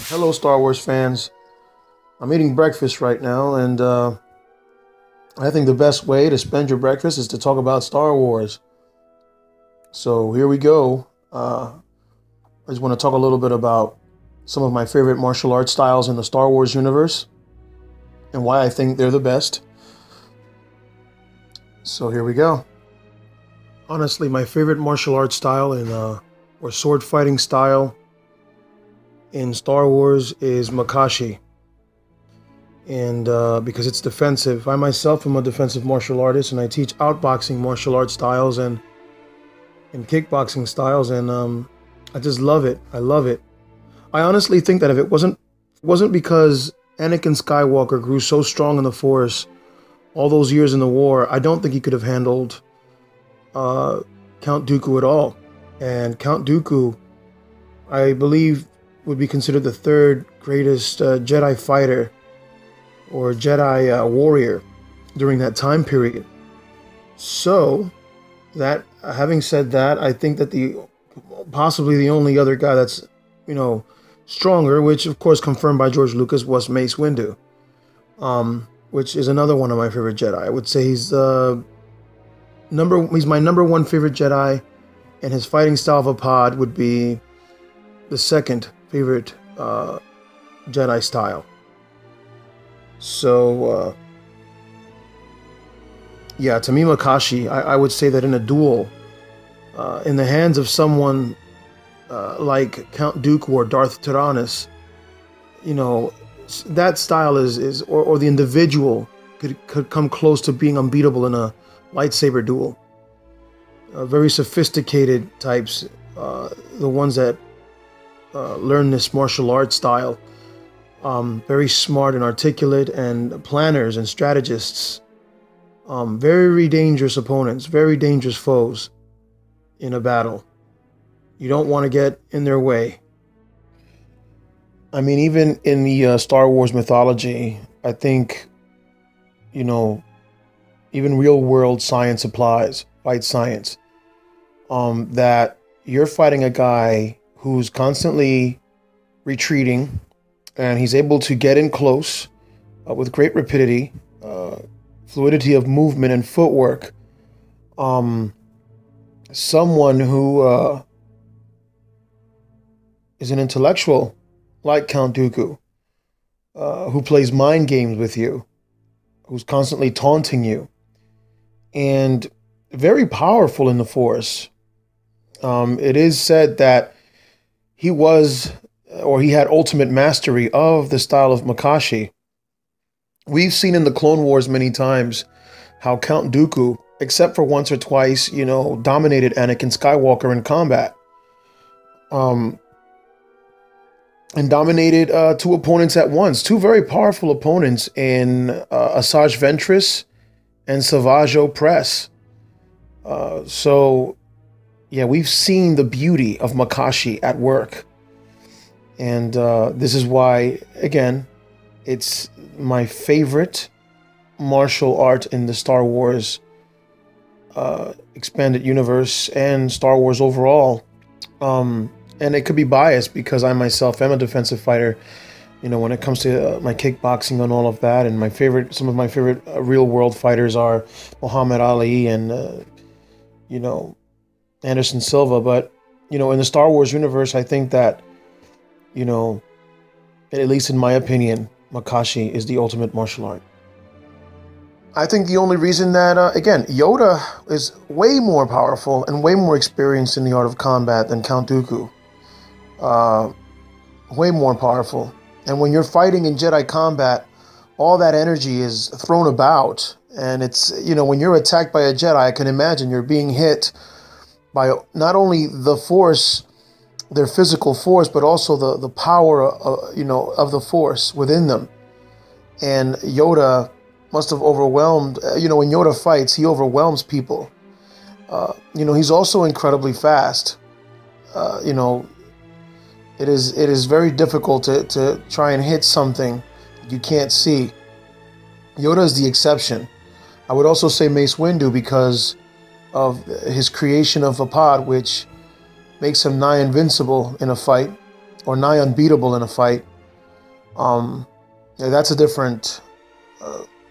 Hello, Star Wars fans. I'm eating breakfast right now, and I think the best way to spend your breakfast is to talk about Star Wars. So here we go. I just want to talk a little bit about some of my favorite martial arts styles in the Star Wars universe and why I think they're the best. So here we go. Honestly, my favorite martial arts style or sword fighting style in Star Wars is Makashi. And because it's defensive. I myself am a defensive martial artist, and I teach outboxing martial arts styles and kickboxing styles, and I just love it. I love it. I honestly think that if it wasn't because Anakin Skywalker grew so strong in the Force all those years in the war, I don't think he could have handled Count Dooku at all. And Count Dooku, I believe, would be considered the third greatest Jedi fighter or Jedi warrior during that time period. So, that having said that, I think that possibly the only other guy that's stronger, which of course confirmed by George Lucas, was Mace Windu, which is another one of my favorite Jedi. I would say he's my number one favorite Jedi, and his fighting style of a pod would be the second favorite Jedi style. So, yeah, to me, Makashi, I would say that in a duel, in the hands of someone like Count Dooku or Darth Tyrannus, that style or the individual could come close to being unbeatable in a lightsaber duel. Very sophisticated types, the ones that learn this martial arts style, very smart and articulate, and planners and strategists, very dangerous opponents, very dangerous foes in a battle. You don't want to get in their way. I mean, even in the Star Wars mythology, I think, even real world science applies, fight science, that you're fighting a guy who's constantly retreating, and he's able to get in close with great rapidity, fluidity of movement and footwork. Someone who is an intellectual like Count Dooku, who plays mind games with you, who's constantly taunting you, and very powerful in the Force. It is said that he had ultimate mastery of the style of Makashi. We've seen in the Clone Wars many times how Count Dooku, except for once or twice, dominated Anakin Skywalker in combat. And dominated two opponents at once, two very powerful opponents in Asajj Ventress and Savage Opress. So, yeah, we've seen the beauty of Makashi at work. And this is why, again, it's my favorite martial art in the Star Wars expanded universe and Star Wars overall. And it could be biased because I myself am a defensive fighter, when it comes to my kickboxing and all of that. And some of my favorite real world fighters are Muhammad Ali and, Anderson Silva. But, in the Star Wars universe, I think that, at least in my opinion, Makashi is the ultimate martial art. I think the only reason that, again, Yoda is way more powerful and way more experienced in the art of combat than Count Dooku. Way more powerful. And when you're fighting in Jedi combat, all that energy is thrown about. And it's, when you're attacked by a Jedi, I can imagine you're being hit by not only the Force, their physical force, but also the power, of the Force within them. And Yoda must have overwhelmed, when Yoda fights, he overwhelms people. He's also incredibly fast. It is very difficult to try and hit something you can't see. Yoda is the exception. I would also say Mace Windu because of his creation of a pod, which makes him nigh invincible in a fight, or nigh unbeatable in a fight. Um, yeah, that's a different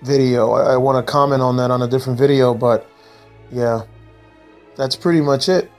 video. I want to comment on that on a different video, but yeah, that's pretty much it.